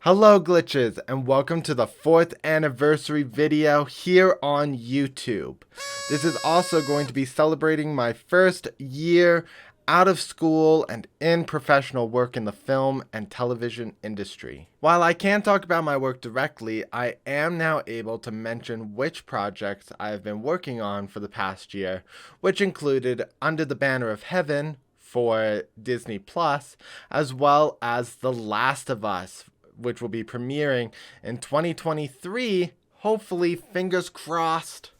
Hello glitches, and welcome to the 4th anniversary video here on YouTube. This is also going to be celebrating my first year out of school and in professional work in the film and television industry. While I can't talk about my work directly, I am now able to mention which projects I have been working on for the past year, which included Under the Banner of Heaven for Disney+, as well as The Last of Us, which will be premiering in 2023. Hopefully, fingers crossed.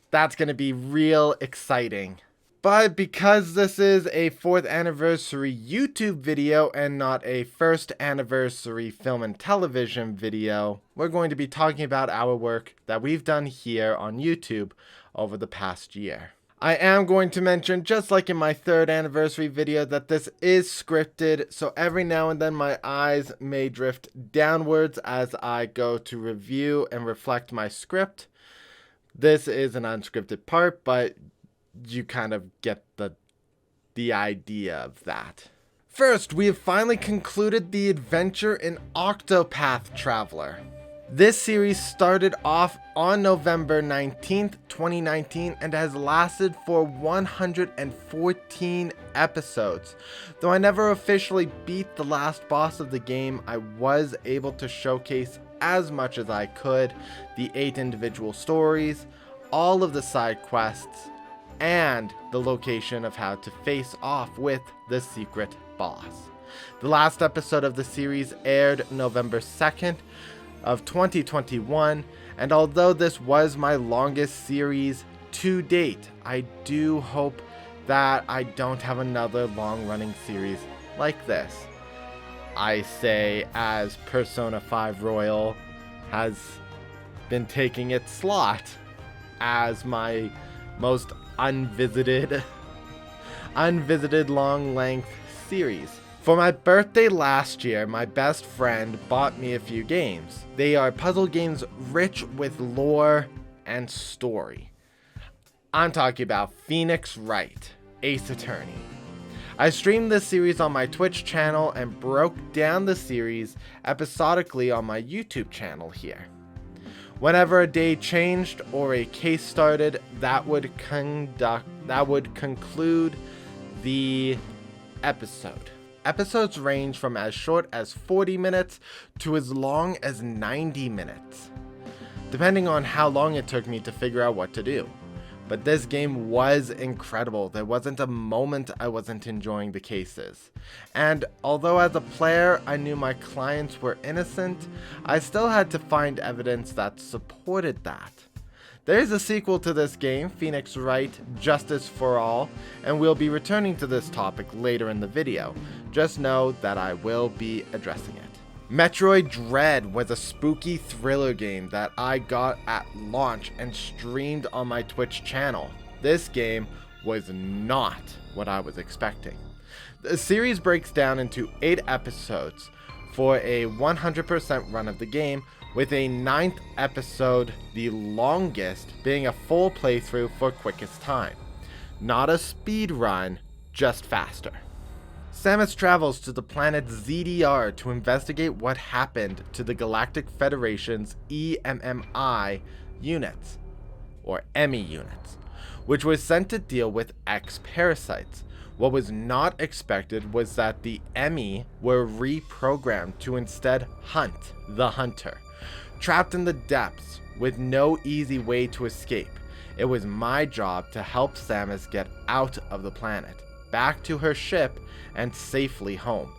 That's going to be real exciting. But because this is a 4th anniversary YouTube video and not a 1st anniversary film and television video, we're going to be talking about our work that we've done here on YouTube over the past year. I am going to mention, just like in my 3rd anniversary video, that this is scripted, so every now and then my eyes may drift downwards as I go to review and reflect my script. This is an unscripted part, but you kind of get the idea of that. First, we have finally concluded the adventure in Octopath Traveler. This series started off on November 19th, 2019 and has lasted for 114 episodes. Though I never officially beat the last boss of the game, I was able to showcase as much as I could the 8 individual stories, all of the side quests, and the location of how to face off with the secret boss. The last episode of the series aired November 2nd of 2021, and although this was my longest series to date, I do hope that I don't have another long-running series like this. I say as Persona 5 Royal has been taking its slot as my most unvisited long-length series. For my birthday last year, my best friend bought me a few games. They are puzzle games rich with lore and story. I'm talking about Phoenix Wright, Ace Attorney. I streamed this series on my Twitch channel and broke down the series episodically on my YouTube channel here. Whenever a day changed or a case started, that would conclude the episode. Episodes range from as short as 40 minutes to as long as 90 minutes, depending on how long it took me to figure out what to do. But this game was incredible. There wasn't a moment I wasn't enjoying the cases. And although as a player I knew my clients were innocent, I still had to find evidence that supported that. There is a sequel to this game, Phoenix Wright Justice for All, and we'll be returning to this topic later in the video. Just know that I will be addressing it. Metroid Dread was a spooky thriller game that I got at launch and streamed on my Twitch channel. This game was not what I was expecting. The series breaks down into 8 episodes for a 100% run of the game, with a 9th episode, the longest, being a full playthrough for quickest time. Not a speed run, just faster. Samus travels to the planet ZDR to investigate what happened to the Galactic Federation's EMMI units, or EMI units, which was sent to deal with X-parasites. What was not expected was that the EMI were reprogrammed to instead hunt the hunter. Trapped in the depths with no easy way to escape, it was my job to help Samus get out of the planet, back to her ship, and safely home.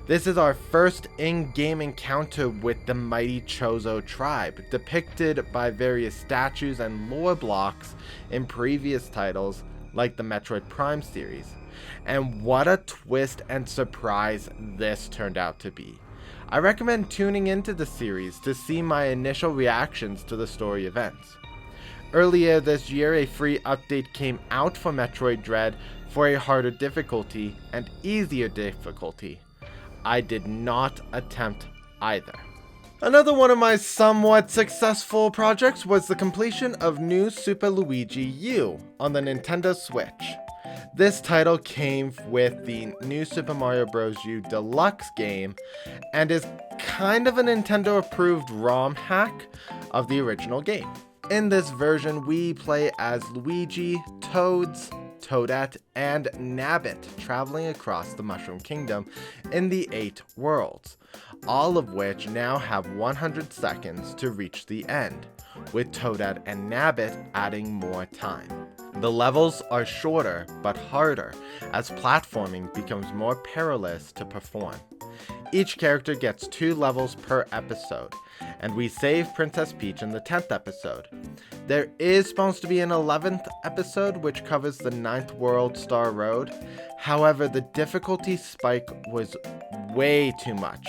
This is our first in-game encounter with the mighty Chozo tribe, depicted by various statues and lore blocks in previous titles like the Metroid Prime series. And what a twist and surprise this turned out to be. I recommend tuning into the series to see my initial reactions to the story events. Earlier this year, a free update came out for Metroid Dread for a harder difficulty and easier difficulty. I did not attempt either. Another one of my somewhat successful projects was the completion of New Super Luigi U on the Nintendo Switch. This title came with the New Super Mario Bros. U Deluxe game and is kind of a Nintendo approved ROM hack of the original game. In this version, we play as Luigi, Toads, Toadette, and Nabbit traveling across the Mushroom Kingdom in the 8 worlds, all of which now have 100 seconds to reach the end, with Toadette and Nabbit adding more time. The levels are shorter but harder as platforming becomes more perilous to perform. Each character gets 2 levels per episode, and we save Princess Peach in the 10th episode. There is supposed to be an 11th episode which covers the 9th world, Star Road. However, the difficulty spike was way too much.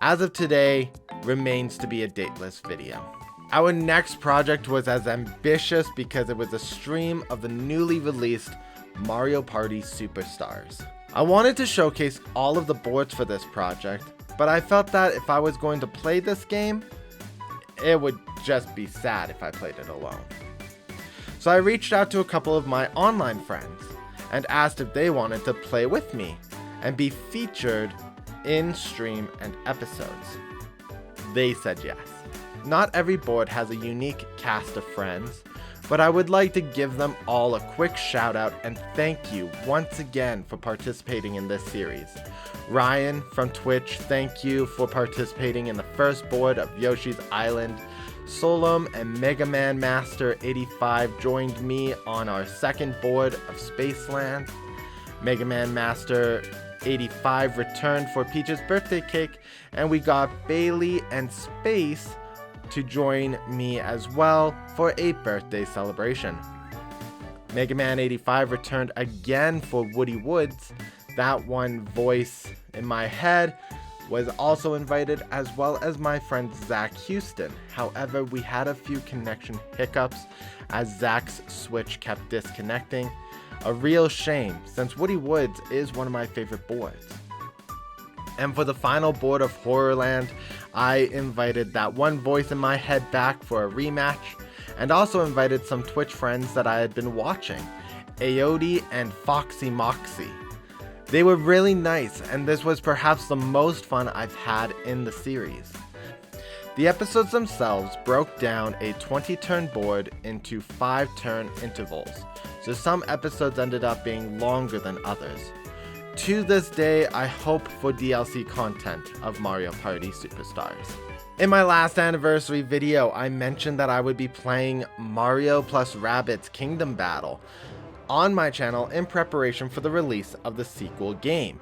As of today, remains to be a dateless video. Our next project was as ambitious because it was a stream of the newly released Mario Party Superstars. I wanted to showcase all of the boards for this project, but I felt that if I was going to play this game, it would just be sad if I played it alone. So I reached out to a couple of my online friends and asked if they wanted to play with me and be featured in stream and episodes. They said yes. Not every board has a unique cast of friends, but I would like to give them all a quick shout out and thank you once again for participating in this series. Ryan from Twitch, thank you for participating in the first board of Yoshi's Island. Solom and Mega Man Master 85 joined me on our second board of Spaceland. Mega Man Master 85 returned for Peach's birthday cake, and we got Bailey and Space to join me as well for a birthday celebration. Mega Man 85 returned again for Woody Woods. That one voice in my head was also invited, as well as my friend Zach Houston. However, we had a few connection hiccups as Zach's Switch kept disconnecting. A real shame, since Woody Woods is one of my favorite boards. And for the final board of Horrorland, I invited that one voice in my head back for a rematch, and also invited some Twitch friends that I had been watching, Aote and Foxy Moxie. They were really nice, and this was perhaps the most fun I've had in the series. The episodes themselves broke down a 20-turn board into 5-turn intervals, so some episodes ended up being longer than others. To this day, I hope for DLC content of Mario Party Superstars. In my last anniversary video, I mentioned that I would be playing Mario plus Rabbids Kingdom Battle on my channel in preparation for the release of the sequel game.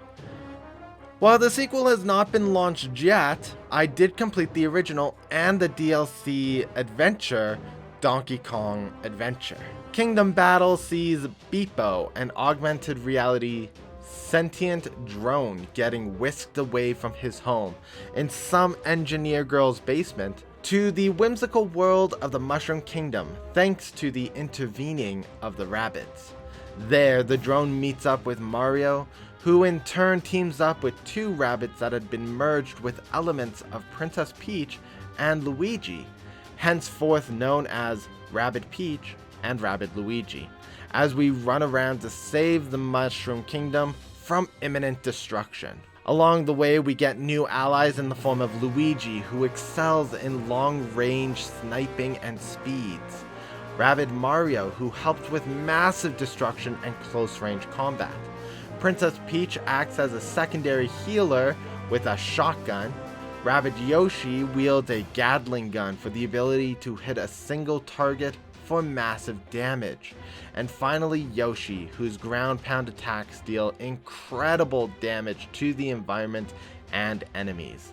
While the sequel has not been launched yet, I did complete the original and the DLC adventure, Donkey Kong Adventure. Kingdom Battle sees Beepo, an augmented reality sentient drone, getting whisked away from his home in some engineer girl's basement to the whimsical world of the Mushroom Kingdom thanks to the intervening of the Rabbids. There, the drone meets up with Mario, who in turn teams up with 2 Rabbids that had been merged with elements of Princess Peach and Luigi, henceforth known as Rabbid Peach and Rabbid Luigi, as we run around to save the Mushroom Kingdom from imminent destruction. Along the way, we get new allies in the form of Luigi, who excels in long-range sniping and speeds. Rabbid Mario, who helps with massive destruction and close-range combat. Princess Peach acts as a secondary healer with a shotgun. Rabbid Yoshi wields a Gatling gun for the ability to hit a single target for massive damage. And finally, Yoshi, whose ground pound attacks deal incredible damage to the environment and enemies.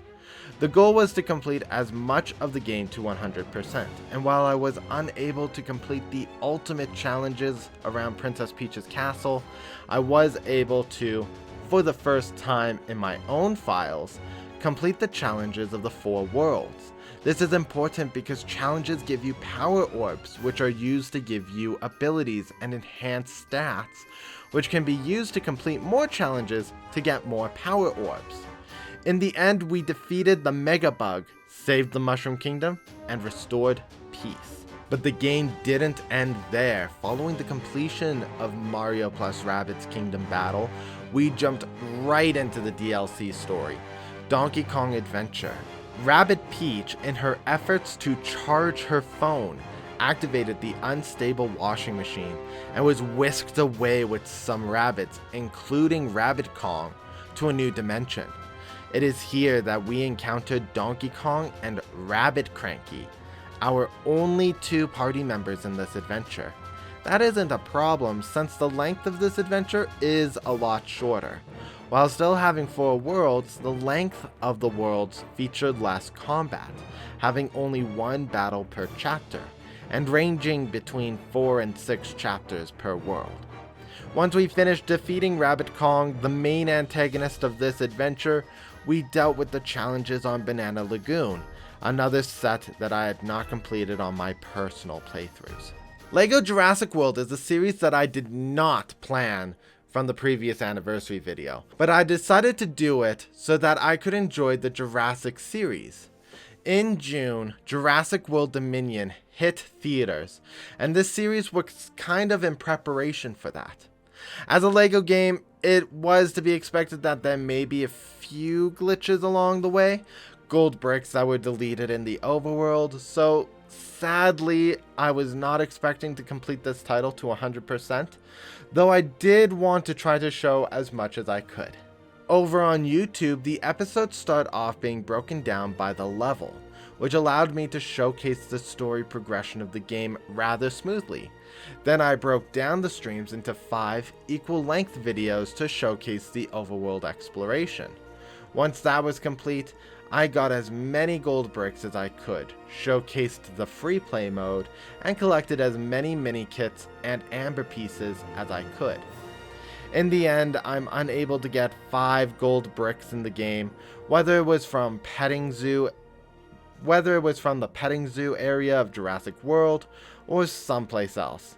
The goal was to complete as much of the game to 100%, and while I was unable to complete the ultimate challenges around Princess Peach's castle, I was able to, for the first time in my own files, complete the challenges of the 4 worlds. This is important because challenges give you power orbs, which are used to give you abilities and enhance stats, which can be used to complete more challenges to get more power orbs. In the end, we defeated the Mega Bug, saved the Mushroom Kingdom, and restored peace. But the game didn't end there. Following the completion of Mario plus Rabbids Kingdom Battle, we jumped right into the DLC story, Donkey Kong Adventure. Rabbid Peach, in her efforts to charge her phone, activated the unstable washing machine and was whisked away with some rabbits, including Rabbid Kong, to a new dimension. It is here that we encountered Donkey Kong and Rabbid Cranky, our only two party members in this adventure. That isn't a problem since the length of this adventure is a lot shorter. While still having 4 worlds, the length of the worlds featured less combat, having only 1 battle per chapter, and ranging between 4 and 6 chapters per world. Once we finished defeating Rabbid Kong, the main antagonist of this adventure, we dealt with the challenges on Banana Lagoon, another set that I had not completed on my personal playthroughs. LEGO Jurassic World is a series that I did not plan from the previous anniversary video, but I decided to do it so that I could enjoy the Jurassic series. In June, Jurassic World Dominion hit theaters, and this series was kind of in preparation for that. As a LEGO game, it was to be expected that there may be a few glitches along the way, gold bricks that were deleted in the overworld, so sadly, I was not expecting to complete this title to 100%, though I did want to try to show as much as I could. Over on YouTube, the episodes start off being broken down by the level, which allowed me to showcase the story progression of the game rather smoothly. Then I broke down the streams into 5 equal length videos to showcase the overworld exploration. Once that was complete, I got as many gold bricks as I could, showcased the free play mode, and collected as many mini kits and amber pieces as I could. In the end, I'm unable to get 5 gold bricks in the game, whether it was from the petting zoo area of Jurassic World or someplace else.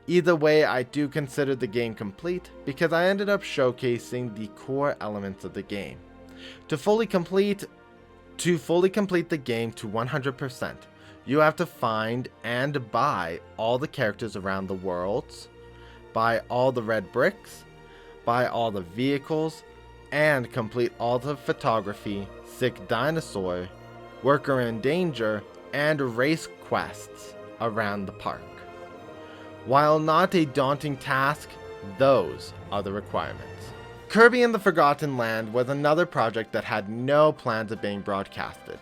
Either way, I do consider the game complete because I ended up showcasing the core elements of the game. To fully complete the game to 100%, you have to find and buy all the characters around the worlds, buy all the red bricks, buy all the vehicles, and complete all the photography, sick dinosaur, worker in danger, and race quests around the park. While not a daunting task, those are the requirements. Kirby and the Forgotten Land was another project that had no plans of being broadcasted,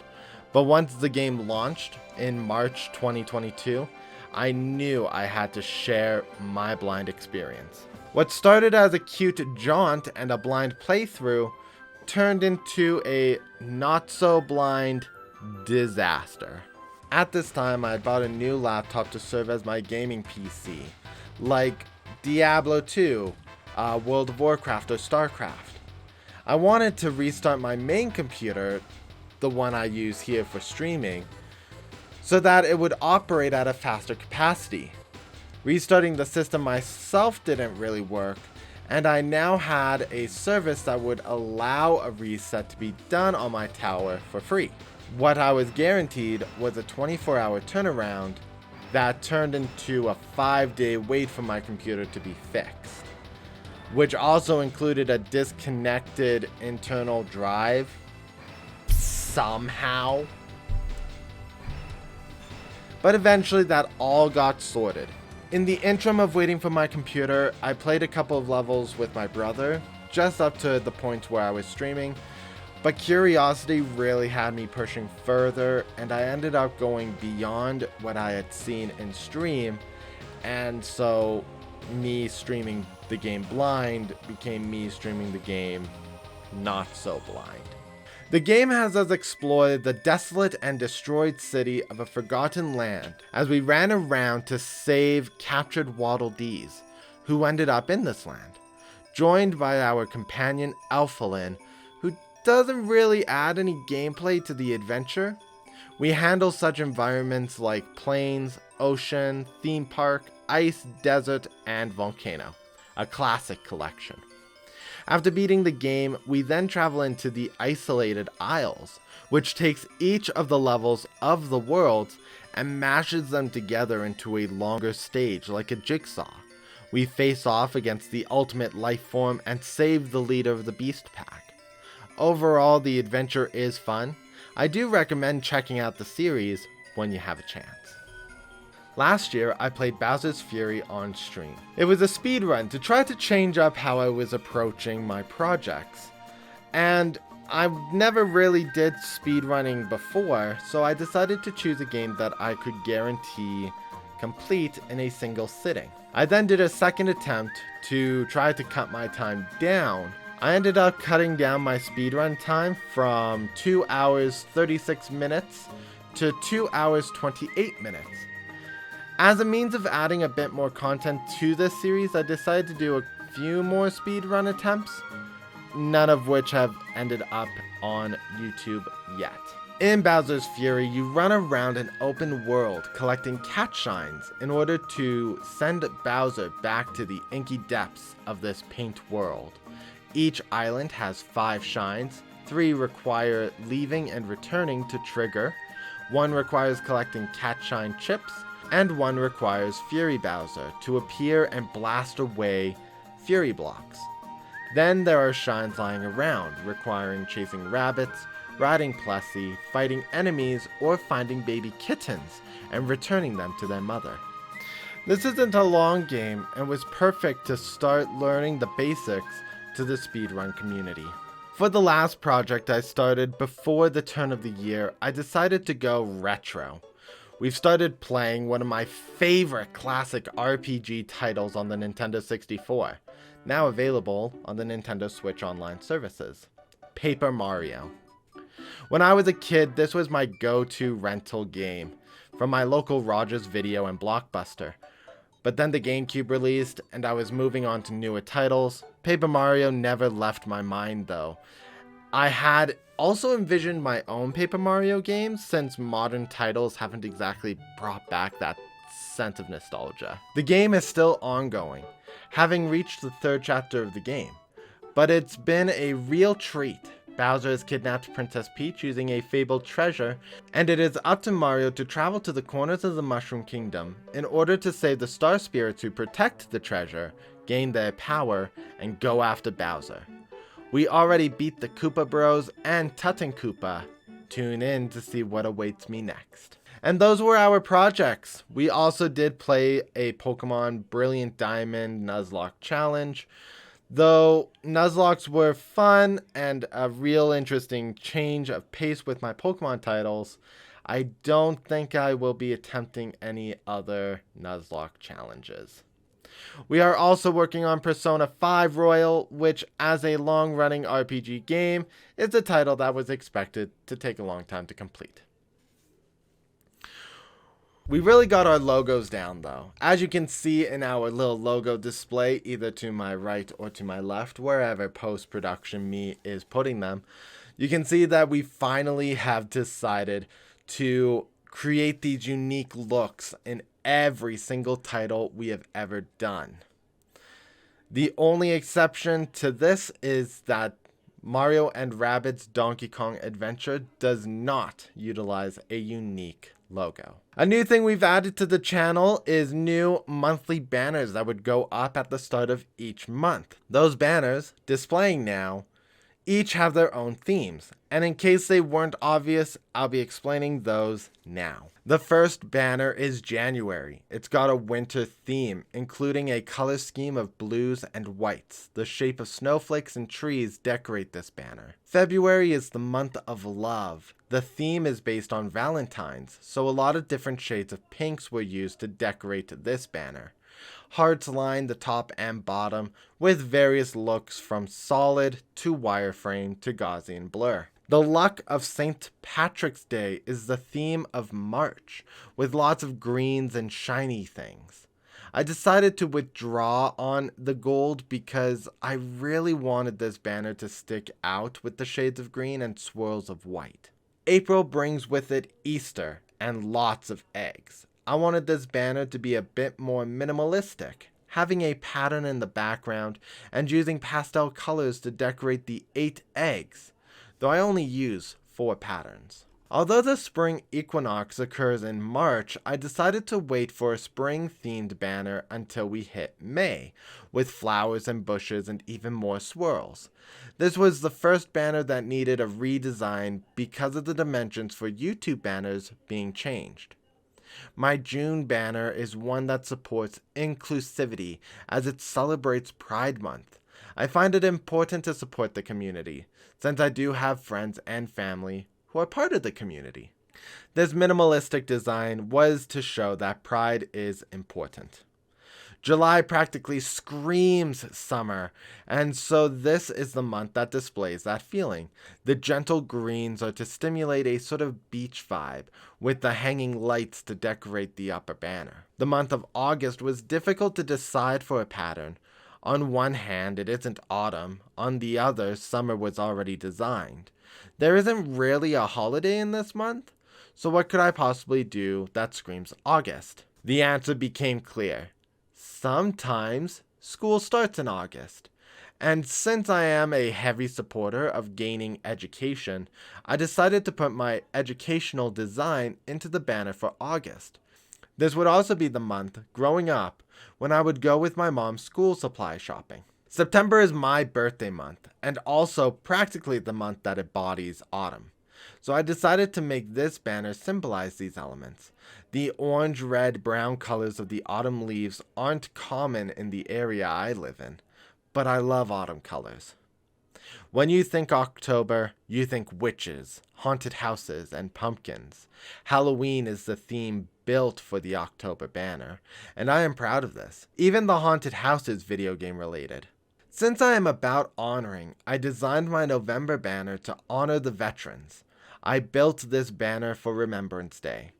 but once the game launched in March 2022, I knew I had to share my blind experience. What started as a cute jaunt and a blind playthrough turned into a not-so-blind disaster. At this time, I had bought a new laptop to serve as my gaming PC, like Diablo 2, World of Warcraft, or StarCraft. I wanted to restart my main computer, the one I use here for streaming, so that it would operate at a faster capacity. Restarting the system myself didn't really work, and I now had a service that would allow a reset to be done on my tower for free. What I was guaranteed was a 24-hour turnaround that turned into a 5-day wait for my computer to be fixed, which also included a disconnected internal drive somehow. But eventually that all got sorted. In the interim of waiting for my computer, I played a couple of levels with my brother, just up to the point where I was streaming, but curiosity really had me pushing further, and I ended up going beyond what I had seen in stream, and so me streaming the game blind became me streaming the game not so blind. The game has us explore the desolate and destroyed city of a forgotten land as we ran around to save captured Waddle Dees, who ended up in this land, joined by our companion Alphalin, who doesn't really add any gameplay to the adventure. We handle such environments like plains, ocean, theme park, ice, desert, and volcano, a classic collection. After beating the game, we then travel into the isolated isles, which takes each of the levels of the worlds and mashes them together into a longer stage like a jigsaw. We face off against the ultimate life form and save the leader of the beast pack. Overall, the adventure is fun. I do recommend checking out the series when you have a chance. Last year, I played Bowser's Fury on stream. It was a speedrun to try to change up how I was approaching my projects. And I never really did speedrunning before, so I decided to choose a game that I could guarantee complete in a single sitting. I then did a second attempt to try to cut my time down. I ended up cutting down my speedrun time from 2 hours 36 minutes to 2 hours 28 minutes. As a means of adding a bit more content to this series, I decided to do a few more speedrun attempts, none of which have ended up on YouTube yet. In Bowser's Fury, you run around an open world collecting cat shines in order to send Bowser back to the inky depths of this paint world. Each island has 5 shines, 3 require leaving and returning to trigger, 1 requires collecting cat shine chips, and 1 requires Fury Bowser to appear and blast away Fury blocks. Then there are shines lying around, requiring chasing rabbits, riding Plessy, fighting enemies, or finding baby kittens and returning them to their mother. This isn't a long game and was perfect to start learning the basics to the speedrun community. For the last project I started before the turn of the year, I decided to go retro. We've started playing one of my favorite classic RPG titles on the Nintendo 64, now available on the Nintendo Switch Online services, Paper Mario. When I was a kid, this was my go-to rental game from my local Rogers Video and Blockbuster. But then the GameCube released, and I was moving on to newer titles. Paper Mario never left my mind though. I had also envisioned my own Paper Mario games, since modern titles haven't exactly brought back that sense of nostalgia. The game is still ongoing, having reached the 3rd chapter of the game, but it's been a real treat. Bowser has kidnapped Princess Peach using a fabled treasure, and it is up to Mario to travel to the corners of the Mushroom Kingdom in order to save the Star Spirits who protect the treasure, gain their power, and go after Bowser. We already beat the Koopa Bros and Tutton Koopa. Tune in to see what awaits me next. And those were our projects. We also did play a Pokemon Brilliant Diamond Nuzlocke challenge. Though Nuzlockes were fun and a real interesting change of pace with my Pokemon titles, I don't think I will be attempting any other Nuzlocke challenges. We are also working on Persona 5 Royal, which as a long-running RPG game, is a title that was expected to take a long time to complete. We really got our logos down though. As you can see in our little logo display, either to my right or to my left, wherever post-production me is putting them, you can see that we finally have decided to create these unique looks in every single title we have ever done. The only exception to this is that Mario and Rabbids Donkey Kong Adventure does not utilize a unique logo. A new thing we've added to the channel is new monthly banners that would go up at the start of each month. Those banners, displaying now, each have their own themes, and in case they weren't obvious, I'll be explaining those now. The first banner is January. It's got a winter theme, including a color scheme of blues and whites. The shape of snowflakes and trees decorate this banner. February is the month of love. The theme is based on Valentine's, so a lot of different shades of pinks were used to decorate this banner. Hearts line the top and bottom with various looks from solid to wireframe to Gaussian blur. The luck of St. Patrick's Day is the theme of March, with lots of greens and shiny things. I decided to withdraw on the gold because I really wanted this banner to stick out with the shades of green and swirls of white. April brings with it Easter and lots of eggs. I wanted this banner to be a bit more minimalistic, having a pattern in the background and using pastel colors to decorate the 8 eggs, though I only use 4 patterns. Although the spring equinox occurs in March, I decided to wait for a spring-themed banner until we hit May, with flowers and bushes and even more swirls. This was the first banner that needed a redesign because of the dimensions for YouTube banners being changed. My June banner is one that supports inclusivity as it celebrates Pride Month. I find it important to support the community, since I do have friends and family who are part of the community. This minimalistic design was to show that pride is important. July practically screams summer, and so this is the month that displays that feeling. The gentle greens are to stimulate a sort of beach vibe, with the hanging lights to decorate the upper banner. The month of August was difficult to decide for a pattern. On one hand, it isn't autumn, on the other, summer was already designed. There isn't really a holiday in this month, so what could I possibly do that screams August? The answer became clear. Sometimes school starts in August. And since I am a heavy supporter of gaining education, I decided to put my educational design into the banner for August. This would also be the month, growing up, when I would go with my mom school supply shopping. September is my birthday month, and also practically the month that embodies autumn. So I decided to make this banner symbolize these elements. The orange, red, brown colors of the autumn leaves aren't common in the area I live in, but I love autumn colors. When you think October, you think witches, haunted houses, and pumpkins. Halloween is the theme built for the October banner, and I am proud of this. Even the haunted house is video game related. Since I am about honoring, I designed my November banner to honor the veterans. I built this banner for Remembrance Day.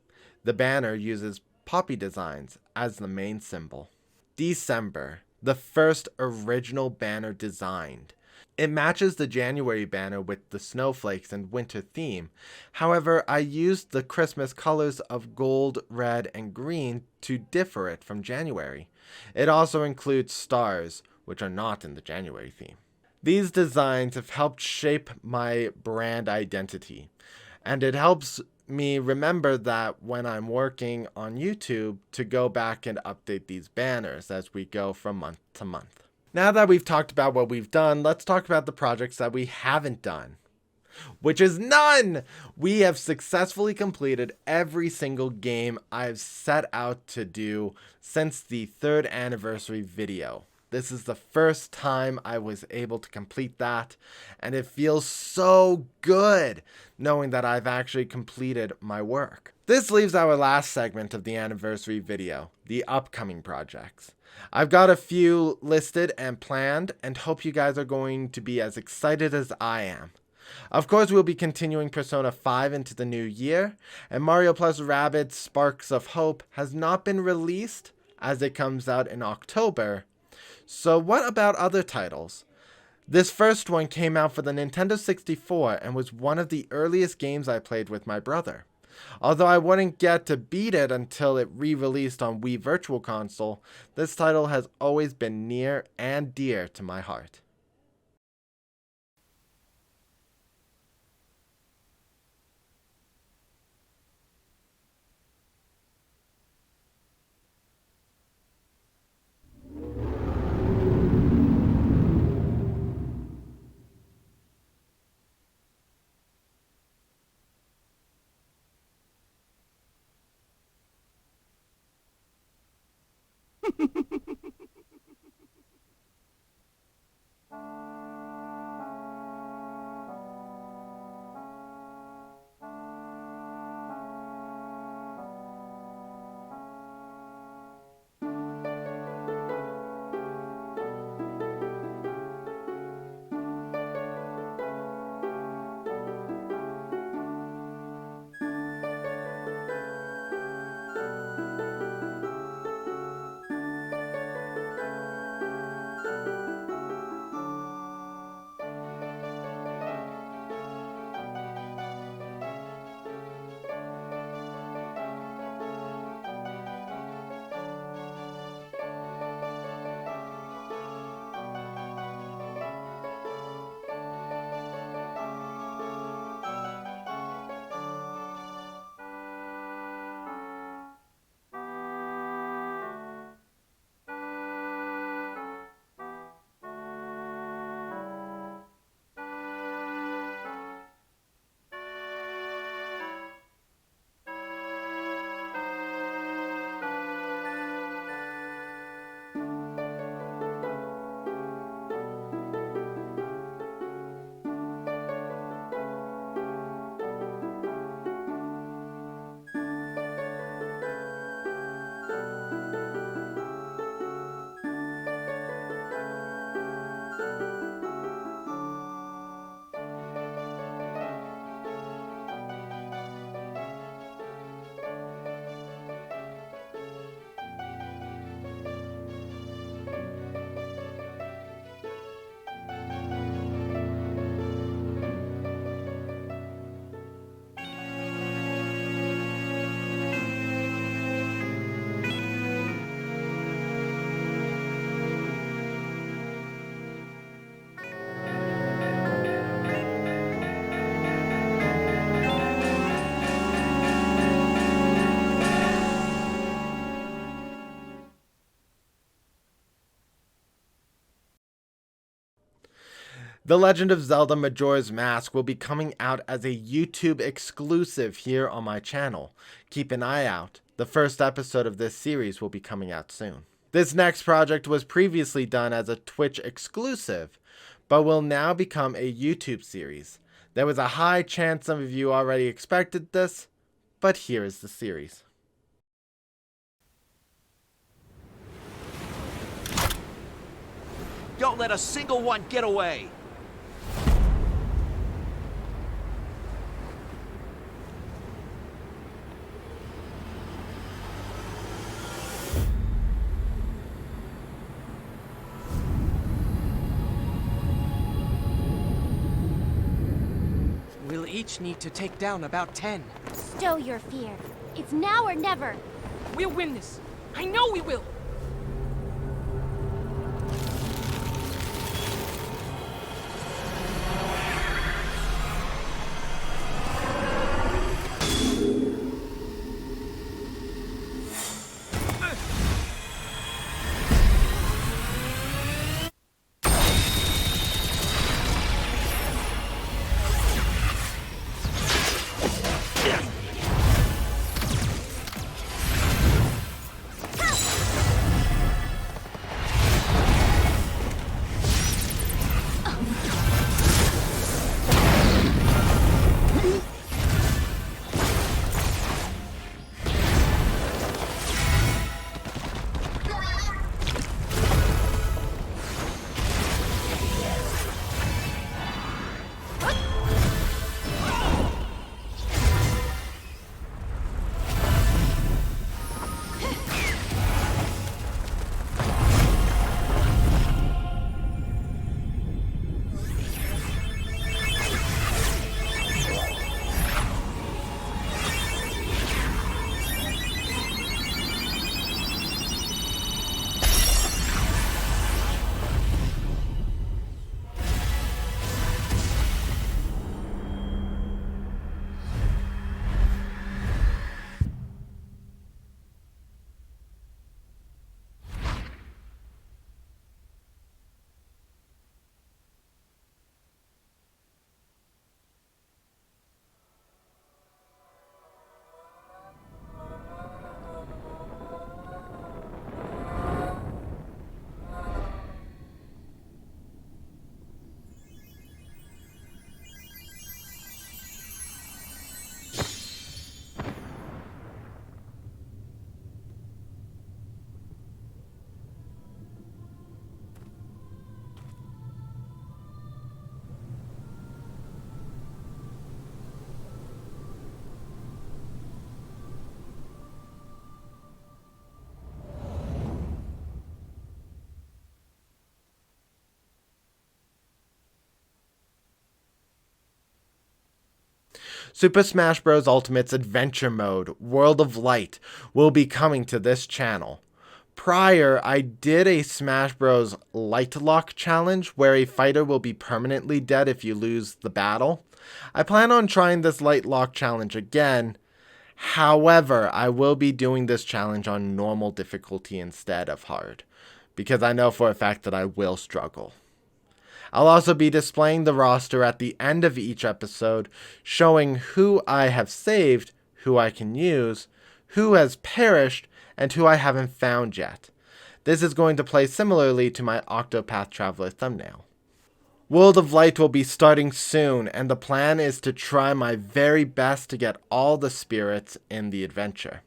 The banner uses poppy designs as the main symbol. December, the first original banner designed. It matches the January banner with the snowflakes and winter theme. However, I used the Christmas colors of gold, red, and green to differ it from January. It also includes stars, which are not in the January theme. These designs have helped shape my brand identity, and it helps me remember that when I'm working on YouTube to go back and update these banners as we go from month to month. Now that we've talked about what we've done, let's talk about the projects that we haven't done, which is none! We have successfully completed every single game I've set out to do since the 3rd anniversary video. This is the first time I was able to complete that, and it feels so good knowing that I've actually completed my work. This leaves our last segment of the anniversary video, the upcoming projects. I've got a few listed and planned, and hope you guys are going to be as excited as I am. Of course, we'll be continuing Persona 5 into the new year, and Mario plus Rabbids Sparks of Hope has not been released as it comes out in October. So what about other titles? This first one came out for the Nintendo 64 and was one of the earliest games I played with my brother. Although I wouldn't get to beat it until it re-released on Wii Virtual Console, this title has always been near and dear to my heart. The Legend of Zelda Majora's Mask will be coming out as a YouTube exclusive here on my channel. Keep an eye out. The first episode of this series will be coming out soon. This next project was previously done as a Twitch exclusive, but will now become a YouTube series. There was a high chance some of you already expected this, but here is the series. Don't let a single one get away! We'll each need to take down about 10. Stow your fear. It's now or never. We'll win this. I know we will. Super Smash Bros. Ultimate's Adventure Mode, World of Light, will be coming to this channel. Prior, I did a Smash Bros. Light Lock challenge where a fighter will be permanently dead if you lose the battle. I plan on trying this Light Lock challenge again. However, I will be doing this challenge on normal difficulty instead of hard, because I know for a fact that I will struggle. I'll also be displaying the roster at the end of each episode, showing who I have saved, who I can use, who has perished, and who I haven't found yet. This is going to play similarly to my Octopath Traveler thumbnail. World of Light will be starting soon, and the plan is to try my very best to get all the spirits in the adventure.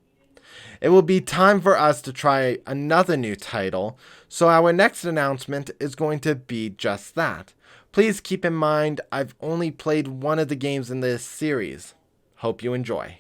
It will be time for us to try another new title, so our next announcement is going to be just that. Please keep in mind I've only played one of the games in this series. Hope you enjoy.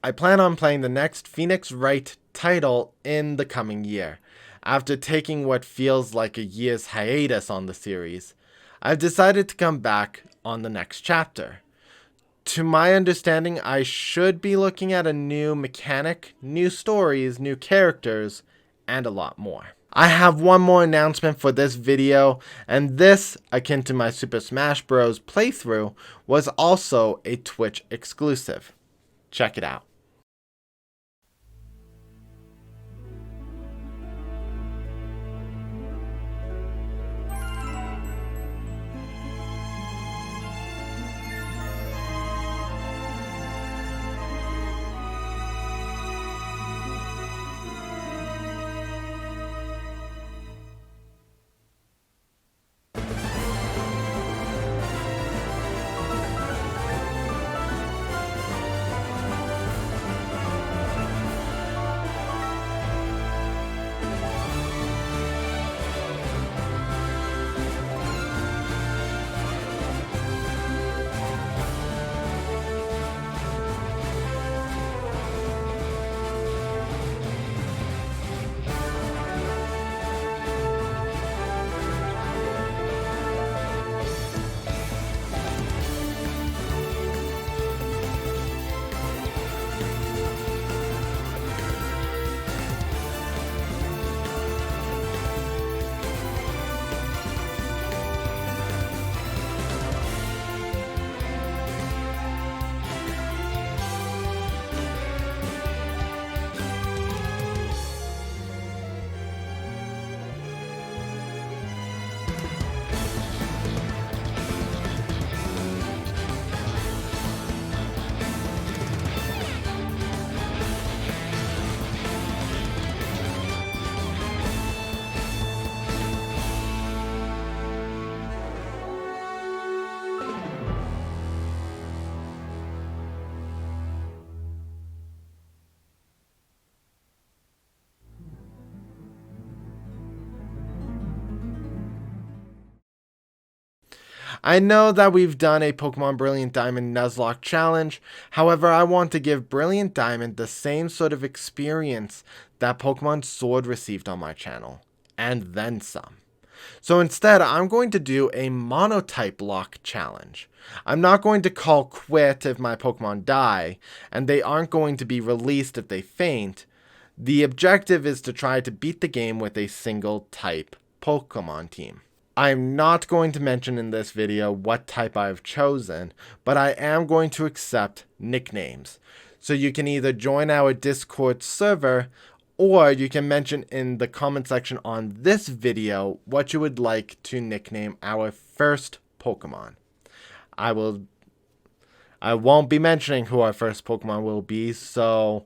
I plan on playing the next Phoenix Wright title in the coming year. After taking what feels like a year's hiatus on the series, I've decided to come back on the next chapter. To my understanding, I should be looking at a new mechanic, new stories, new characters, and a lot more. I have one more announcement for this video, and this, akin to my Super Smash Bros. Playthrough, was also a Twitch exclusive. Check it out. I know that we've done a Pokemon Brilliant Diamond Nuzlocke challenge, however I want to give Brilliant Diamond the same sort of experience that Pokemon Sword received on my channel, and then some. So instead, I'm going to do a Monotype Lock challenge. I'm not going to call quit if my Pokemon die, and they aren't going to be released if they faint. The objective is to try to beat the game with a single type Pokemon team. I'm not going to mention in this video what type I've chosen, but I am going to accept nicknames. So you can either join our Discord server, or you can mention in the comment section on this video what you would like to nickname our first Pokemon. I won't be mentioning who our first Pokemon will be, so...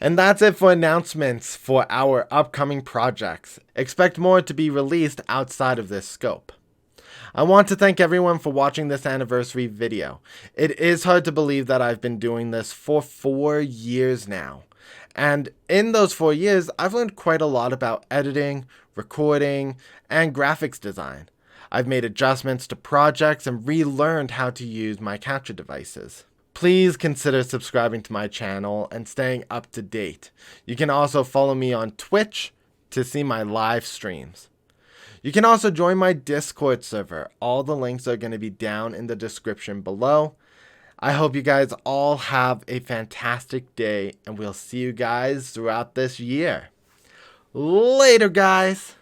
And that's it for announcements for our upcoming projects. Expect more to be released outside of this scope. I want to thank everyone for watching this anniversary video. It is hard to believe that I've been doing this for 4 years now. And in those 4 years, I've learned quite a lot about editing, recording, and graphics design. I've made adjustments to projects and relearned how to use my capture devices. Please consider subscribing to my channel and staying up to date. You can also follow me on Twitch to see my live streams. You can also join my Discord server. All the links are going to be down in the description below. I hope you guys all have a fantastic day, and we'll see you guys throughout this year. Later, guys!